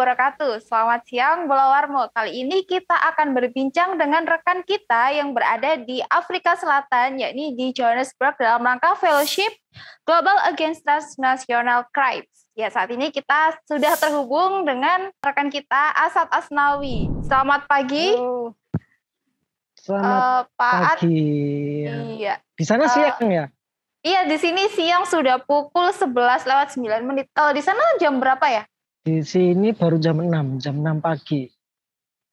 wabarakatuh. Selamat siang, Bola Warmo. Kali ini kita akan berbincang dengan rekan kita yang berada di Afrika Selatan, yakni di Johannesburg dalam rangka Fellowship Global Against Transnational Crimes. Ya, saat ini kita sudah terhubung dengan rekan kita, Asad Asnawi. Selamat pagi. Halo. Selamat Pak pagi. Iya. Di sana siang ya? Iya, di sini siang sudah pukul 11:09. Kalau di sana jam berapa ya? Di sini baru jam 6 pagi.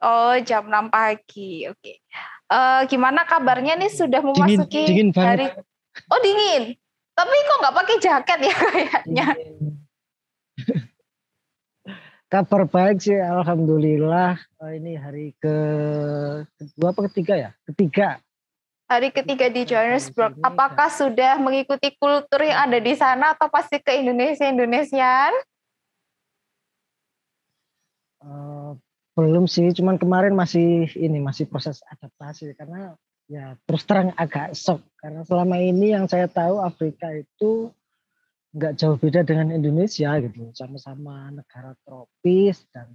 Oh, jam 6 pagi. Oke. Gimana kabarnya nih sudah memasuki dingin hari... banget. Oh, dingin. Tapi kok nggak pakai jaket ya kayaknya? Kabar baik sih, alhamdulillah. Ini hari kedua apa ketiga ya? Ketiga. Hari ketiga di Johannesburg. Apakah sudah mengikuti kultur yang ada di sana atau pasti ke Indonesian? Belum sih, cuman kemarin masih proses adaptasi karena ya terus terang agak shock karena selama ini yang saya tahu Afrika itu nggak jauh beda dengan Indonesia gitu, sama-sama negara tropis dan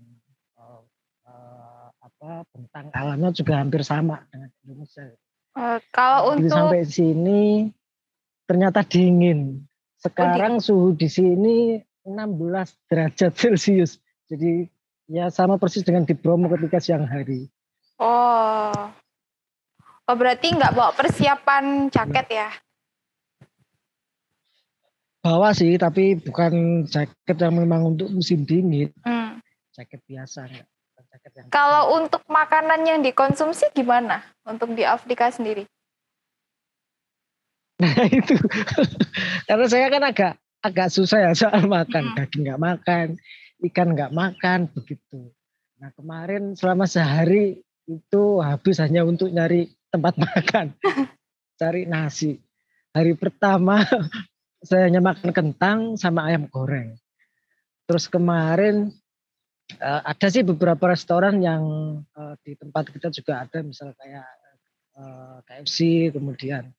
bentang alamnya juga hampir sama dengan Indonesia. Kalau Begitu untuk sampai sini ternyata dingin. Sekarang suhu di sini 16 derajat Celcius. Jadi ya sama persis dengan di Bromo ketika siang hari. Oh, berarti nggak bawa persiapan jaket ya? Bawa sih, tapi bukan jaket yang memang untuk musim dingin. Jaket biasa. Jaket yang kalau untuk makanan yang dikonsumsi gimana untuk di Afrika sendiri? Nah itu, karena saya kan agak susah ya soal makan. Daging nggak makan, ikan nggak makan, begitu. Nah kemarin selama sehari itu habis hanya untuk nyari tempat makan, cari nasi. Hari pertama saya hanya makan kentang sama ayam goreng. Terus kemarin ada sih beberapa restoran yang di tempat kita juga ada, misal kayak KFC, kemudian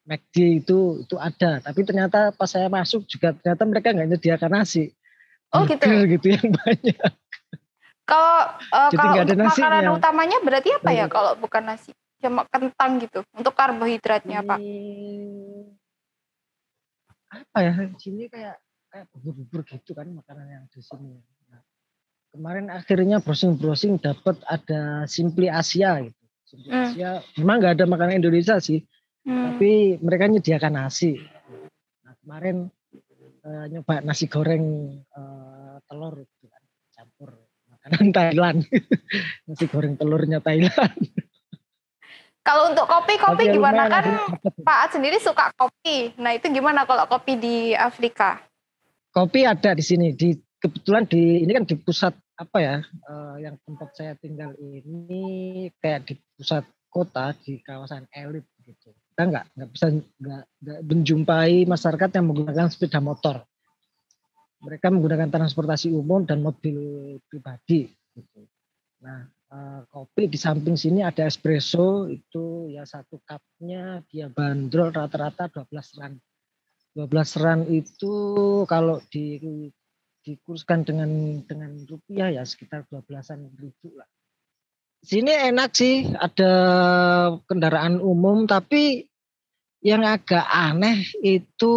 McD itu ada. Tapi ternyata pas saya masuk juga ternyata mereka nggak menyediakan nasi. Oh burger gitu yang banyak. Kalau untuk makanan nasinya. utamanya berarti apa ya kalau bukan nasi? Cuma kentang gitu untuk karbohidratnya, Pak. Apa ya, di sini kayak bubur-bubur gitu kan makanan yang di sini. Nah, kemarin akhirnya browsing dapat ada Simply Asia gitu. Simply Asia memang nggak ada makanan Indonesia sih, tapi mereka menyediakan nasi. Nah, kemarin nyoba nasi goreng telur gitu kan, campur makanan Thailand. Nasi goreng telurnya Thailand. Kalau untuk kopi gimana kan Pak Ad sendiri suka kopi. Nah itu gimana kalau kopi di Afrika? Kopi ada di sini. Kebetulan ini kan di pusat apa ya, yang tempat saya tinggal ini kayak di pusat kota di kawasan elit gitu. Kita nggak bisa menjumpai masyarakat yang menggunakan sepeda motor. Mereka menggunakan transportasi umum dan mobil pribadi gitu. Nah, kopi di samping sini ada espresso, itu ya satu cupnya dia bandrol rata-rata 12 rand. 12 rand itu kalau dikurskan dengan rupiah ya sekitar 12-an ribu lah. Sini enak sih, ada kendaraan umum, tapi yang agak aneh itu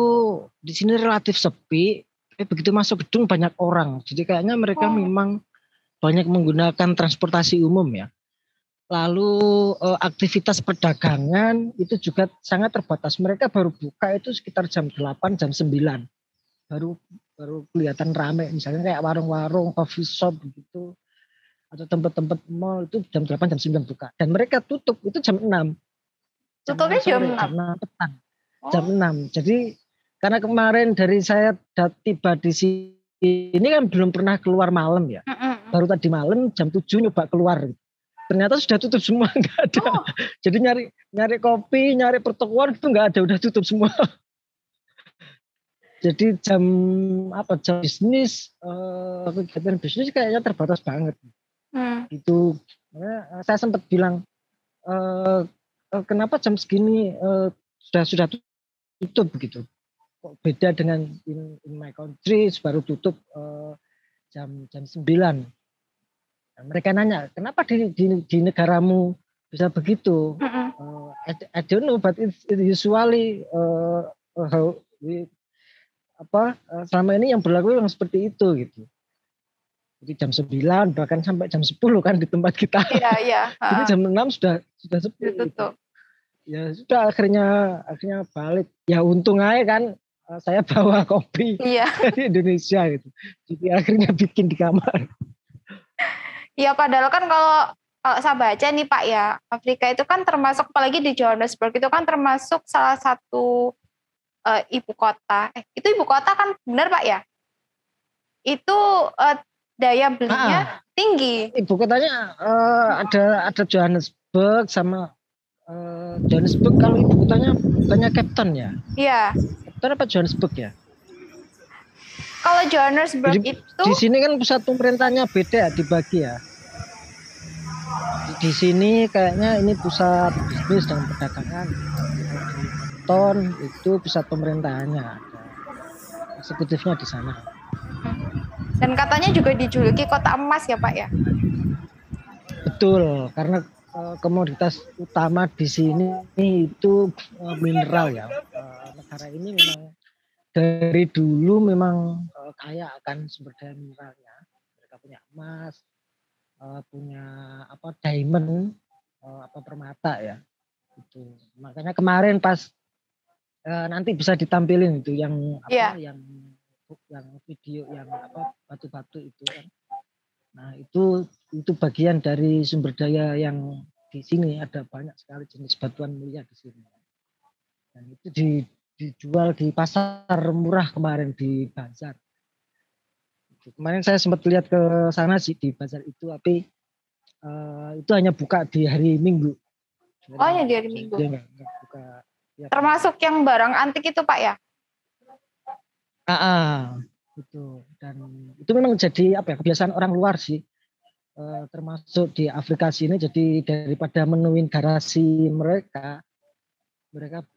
di sini relatif sepi. Begitu masuk gedung banyak orang. Jadi kayaknya mereka memang banyak menggunakan transportasi umum ya. Lalu aktivitas perdagangan itu juga sangat terbatas. Mereka baru buka itu sekitar jam 8, jam 9. Baru kelihatan ramai. Misalnya kayak warung-warung, coffee shop gitu. Atau tempat-tempat mall itu jam 8, jam 9 buka. Dan mereka tutup itu jam 6. Tutupnya jam 6? Jam 6 petang. Jam 6. Jadi karena kemarin dari saya tiba di sini kan belum pernah keluar malam ya. Baru tadi malam jam 7 nyoba keluar. Ternyata sudah tutup semua, nggak ada. Jadi nyari kopi, nyari pertokoan itu nggak ada, udah tutup semua. Jadi jam bisnis, kegiatan bisnis kayaknya terbatas banget. Itu saya sempat bilang kenapa jam segini sudah tutup begitu. Kok beda dengan in my country baru tutup jam 9. Nah, mereka nanya, kenapa di negaramu bisa begitu? I don't know, but it's usually how selama ini yang berlaku yang seperti itu gitu. Jadi jam 9 bahkan sampai jam 10 kan di tempat kita. Iya. Jadi jam 6 sudah sepi. Gitu. Ya sudah akhirnya balik. Ya untung aja kan saya bawa kopi dari Indonesia gitu. Jadi akhirnya bikin di kamar. Iya, padahal kan kalau saya baca nih Pak ya, Afrika itu kan termasuk, apalagi di Johannesburg itu kan termasuk salah satu ibu kota. Itu ibu kota kan, benar Pak ya? Itu daya belinya tinggi. Ibu kotanya ada Johannesburg sama Johannesburg. Kalau ibu kotanya bukannya Cape Town ya? Iya. Cape Town apa Johannesburg ya? Kalau Johannesburg itu di sini kan pusat pemerintahnya beda, dibagi ya. Di sini kayaknya ini pusat bisnis dan perdagangan. Di Ton itu pusat pemerintahannya, eksekutifnya di sana. Dan katanya juga dijuluki kota emas ya Pak ya? Betul, karena komoditas utama di sini itu mineral ya. Negara ini memang dari dulu memang kaya akan sumber daya mineralnya. Mereka punya emas, punya diamond, permata ya. Itu. Makanya kemarin pas nanti bisa ditampilin itu yang video yang batu-batu itu kan. Nah, itu bagian dari sumber daya yang di sini, ada banyak sekali jenis batuan mulia di sini. Dan itu dijual di pasar murah kemarin di bazar. Kemarin saya sempat lihat ke sana sih di bazar itu, tapi itu hanya buka di hari Minggu. Hanya di hari Minggu. Dia enggak buka. Ya, termasuk yang barang antik itu Pak ya? Itu. Dan itu memang jadi kebiasaan orang luar sih. Termasuk di Afrika sini, jadi daripada menuin garasi mereka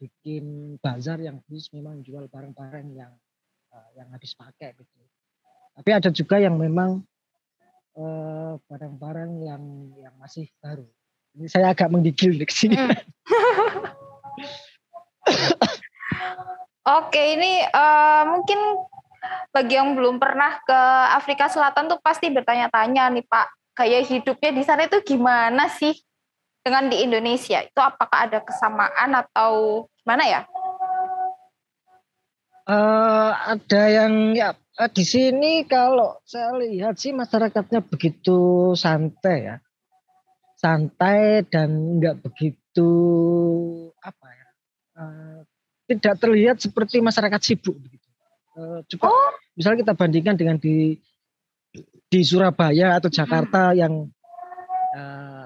bikin bazar yang khusus memang jual barang-barang yang habis pakai gitu. Tapi ada juga yang memang barang-barang yang masih baru. Ini saya agak menggigil di sini. Oke, ini mungkin bagi yang belum pernah ke Afrika Selatan tuh pasti bertanya-tanya nih Pak, gaya hidupnya di sana itu gimana sih dengan di Indonesia? Itu apakah ada kesamaan atau gimana ya? Ada yang di sini kalau saya lihat sih masyarakatnya begitu santai ya, santai dan nggak begitu tidak terlihat seperti masyarakat sibuk begitu. Coba misalnya kita bandingkan dengan di Surabaya atau Jakarta yang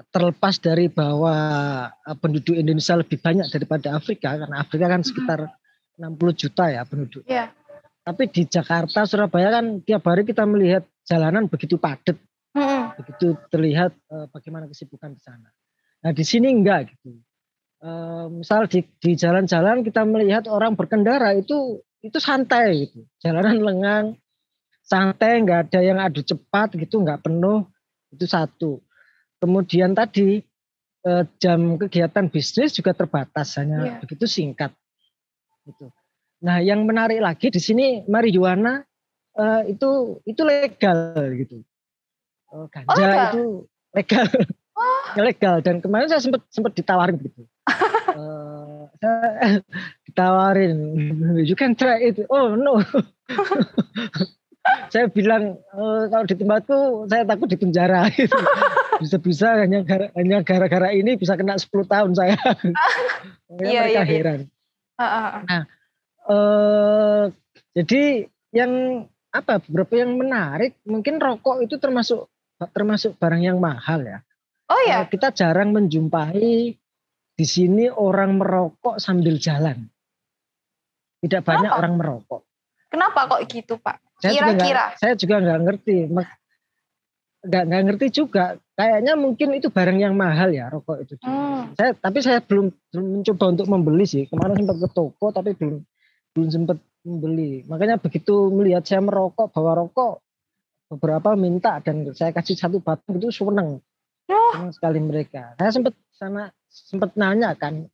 terlepas dari bahwa penduduk Indonesia lebih banyak daripada Afrika, karena Afrika kan sekitar 60 juta ya penduduk. Yeah. Tapi di Jakarta, Surabaya kan tiap hari kita melihat jalanan begitu padat, begitu terlihat bagaimana kesibukan di sana. Nah di sini enggak gitu. Misal di jalan-jalan kita melihat orang berkendara itu santai gitu, jalanan lengang, santai, nggak ada yang adu cepat gitu, nggak penuh, itu satu. Kemudian tadi jam kegiatan bisnis juga terbatas, hanya begitu singkat gitu. Nah yang menarik lagi di sini marijuana itu legal gitu, ganja itu legal. Legal, dan kemarin saya sempat ditawarin gitu. Ditawarin, you can try it. Oh no. Saya bilang kalau di tempatku saya takut di penjara. Bisa-bisa hanya gara-gara ini bisa kena 10 tahun saya. Mereka heran. Nah, jadi yang beberapa yang menarik, mungkin rokok itu termasuk barang yang mahal ya. Oh ya. Kita jarang menjumpai di sini orang merokok sambil jalan. Tidak banyak orang merokok. Kenapa kok gitu Pak? Kira-kira. Saya juga nggak ngerti. Nggak ngerti juga. Kayaknya mungkin itu barang yang mahal ya rokok itu. Tapi saya belum mencoba untuk membeli sih. Kemarin sempat ke toko tapi belum sempat membeli. Makanya begitu melihat saya merokok, bawa rokok, beberapa minta dan saya kasih 1 batang itu seneng sekali mereka. Saya sempat nanya kan,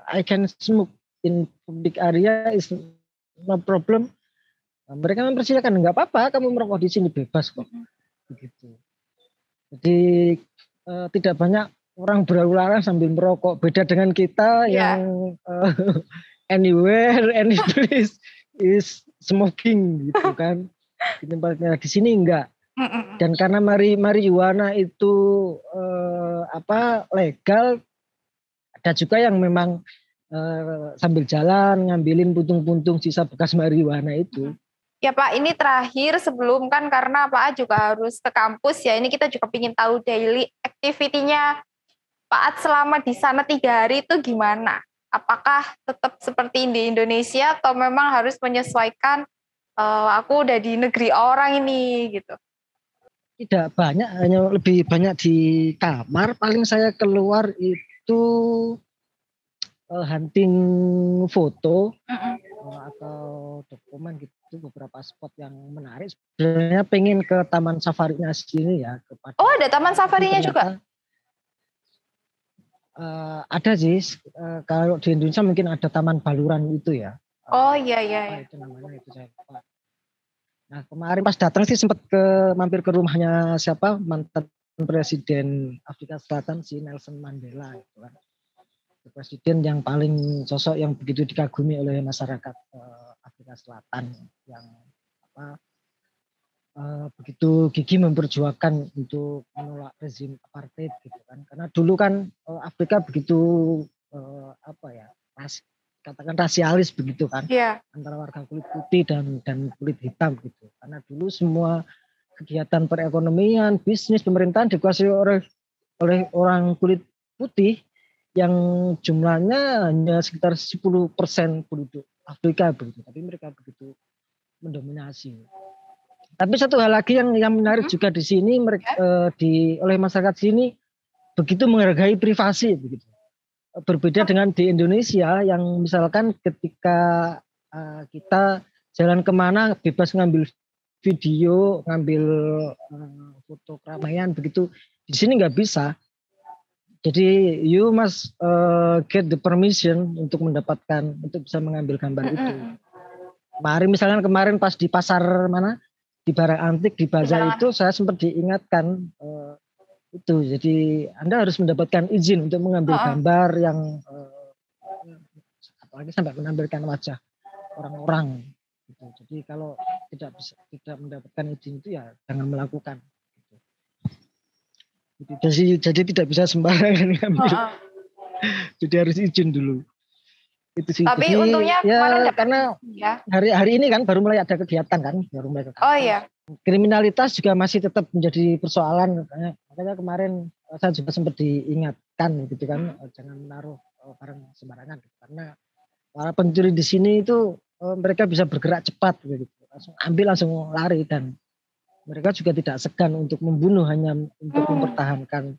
I can smoke in public area is no problem. Mereka mempersilahkan, nggak apa-apa, kamu merokok di sini bebas kok, begitu. Jadi tidak banyak orang berlalu-lalang sambil merokok. Beda dengan kita yang anywhere, any place is smoking gitu kan. Di tempatnya, di sini enggak. Dan karena marijuana itu legal, ada juga yang memang sambil jalan ngambilin puntung-puntung sisa bekas marijuana itu. Ya Pak, ini terakhir sebelum kan karena Pak A juga harus ke kampus ya. Ini kita juga ingin tahu daily activity-nya Pak A selama di sana 3 hari itu gimana? Apakah tetap seperti di Indonesia atau memang harus menyesuaikan aku udah di negeri orang ini gitu? Tidak banyak, hanya lebih banyak di kamar. Paling saya keluar itu hunting foto atau dokumen gitu, beberapa spot yang menarik. Sebenarnya pengen ke taman safarinya sini ya. Ada taman safarinya juga? Ada sih, kalau di Indonesia mungkin ada Taman Baluran itu ya. Oh iya. Itu namanya itu saya lupa. Nah kemarin pas datang sih sempat mampir ke rumahnya siapa, mantan presiden Afrika Selatan si Nelson Mandela itu kan. Presiden yang paling sosok yang begitu dikagumi oleh masyarakat Afrika Selatan yang begitu gigih memperjuangkan untuk menolak rezim apartheid gitu kan. Karena dulu kan Afrika begitu katakan rasialis begitu kan, antara warga kulit putih dan kulit hitam gitu. Karena dulu semua kegiatan perekonomian, bisnis, pemerintahan dikuasai oleh orang kulit putih yang jumlahnya hanya sekitar 10% penduduk Afrika begitu. Tapi mereka begitu mendominasi. Tapi satu hal lagi yang menarik juga di sini, oleh masyarakat sini begitu menghargai privasi begitu. Berbeda dengan di Indonesia yang misalkan ketika kita jalan kemana bebas ngambil video, ngambil foto keramaian begitu, di sini nggak bisa. Jadi you must get the permission untuk bisa mengambil gambar itu. Kemarin pas di pasar mana, di barang antik di bazar itu saya sempat diingatkan itu. Jadi Anda harus mendapatkan izin untuk mengambil gambar yang apalagi sampai menampilkan wajah orang-orang. Gitu. Jadi kalau tidak mendapatkan izin itu ya jangan melakukan. Jadi tidak bisa sembarangan ngambil. Jadi harus izin dulu. Itu sih. Tapi jadi, untungnya karena hari ini kan baru mulai ada kegiatan kan, baru mulai kegiatan. Oh iya. Kriminalitas juga masih tetap menjadi persoalan. Makanya kemarin saya juga sempat diingatkan gitu kan, jangan menaruh barang sembarangan. Karena para pencuri di sini itu mereka bisa bergerak cepat gitu. Langsung ambil, langsung lari, dan mereka juga tidak segan untuk membunuh hanya untuk mempertahankan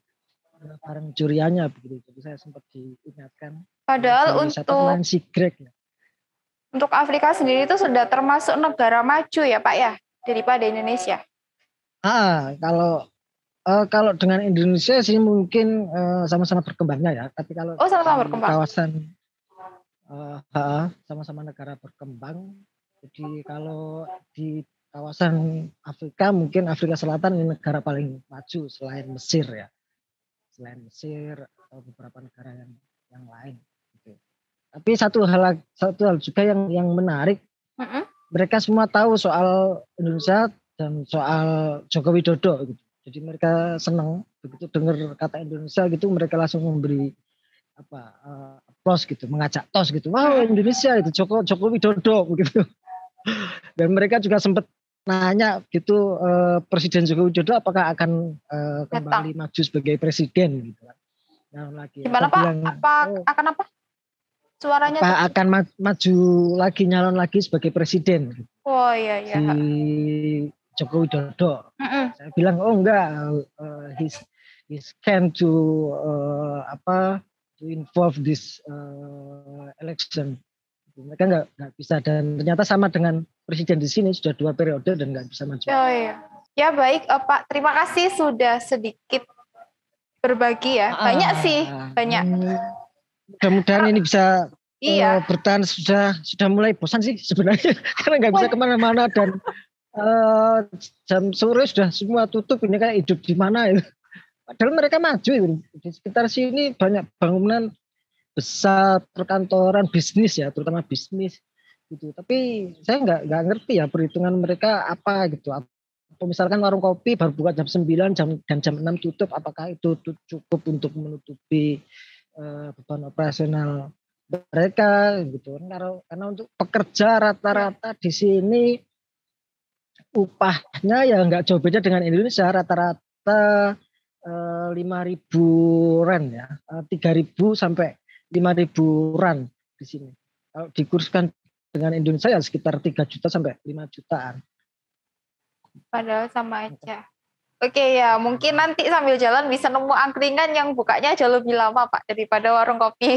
barang curiannya begitu. Jadi saya sempat diingatkan. Padahal untuk Afrika sendiri itu sudah termasuk negara maju ya Pak ya, daripada Indonesia. Kalau dengan Indonesia sih mungkin sama-sama berkembangnya ya. Tapi kalau sama-sama berkembang. Kawasan sama-sama negara berkembang. Jadi kalau di kawasan Afrika, mungkin Afrika Selatan ini negara paling maju selain Mesir ya. Selain Mesir atau beberapa negara yang lain. Gitu. Tapi satu hal juga yang menarik, mereka semua tahu soal Indonesia dan soal Joko Widodo gitu. Jadi mereka senang begitu dengar kata Indonesia gitu, mereka langsung memberi applause gitu, mengajak tos gitu. Wow, Indonesia itu Joko Widodo begitu. Dan mereka juga sempat nanya gitu, Presiden Joko Widodo apakah akan kembali maju sebagai presiden gitu kan. Gimana Pak? Akan apa? Suaranya akan maju lagi, nyalon lagi sebagai presiden gitu. Oh iya. Si Joko Widodo. Saya bilang enggak, he's can to involve this election. Mereka nggak bisa, dan ternyata sama dengan presiden di sini sudah 2 periode dan nggak bisa maju. Oh iya. Ya baik Pak, terima kasih sudah sedikit berbagi ya. Banyak sih, banyak. Mudah-mudahan ini bisa Iya. bertahan. Sudah mulai bosan sih sebenarnya karena nggak bisa kemana-mana dan jam sore sudah semua tutup, ini kayak hidup di mana itu. Padahal mereka maju itu. Di sekitar sini banyak bangunan besar, perkantoran, bisnis ya, terutama bisnis gitu. Tapi saya nggak ngerti ya perhitungan mereka apa gitu. Atau misalkan warung kopi baru buka jam 9 dan jam 6 tutup, apakah itu cukup untuk menutupi beban operasional mereka gitu. Karena untuk pekerja rata-rata di sini upahnya ya nggak jauh beda dengan Indonesia, rata-rata 5.000 rand ya, 3.000 sampai 5.000 rand di sini. Kalau dikurskan dengan Indonesia ya sekitar 3 juta sampai 5 jutaan. Padahal sama aja. Oke ya, mungkin nanti sambil jalan bisa nemu angkringan yang bukanya jauh lebih lama Pak daripada warung kopi.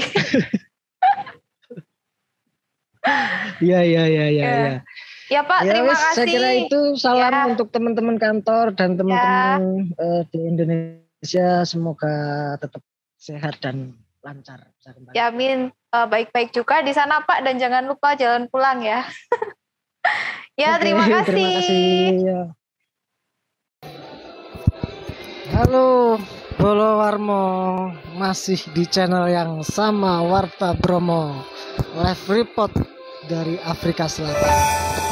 Iya. Ya Pak, terima kasih. Saya kira itu salam untuk teman-teman kantor dan teman-teman di Indonesia. Semoga tetap sehat dan lancar. Ya amin, baik-baik juga di sana Pak, dan jangan lupa jalan pulang ya. Ya, terima kasih. Terima kasih. Ya. Halo, Bolo Warmo, masih di channel yang sama, Warta Bromo, live report dari Afrika Selatan.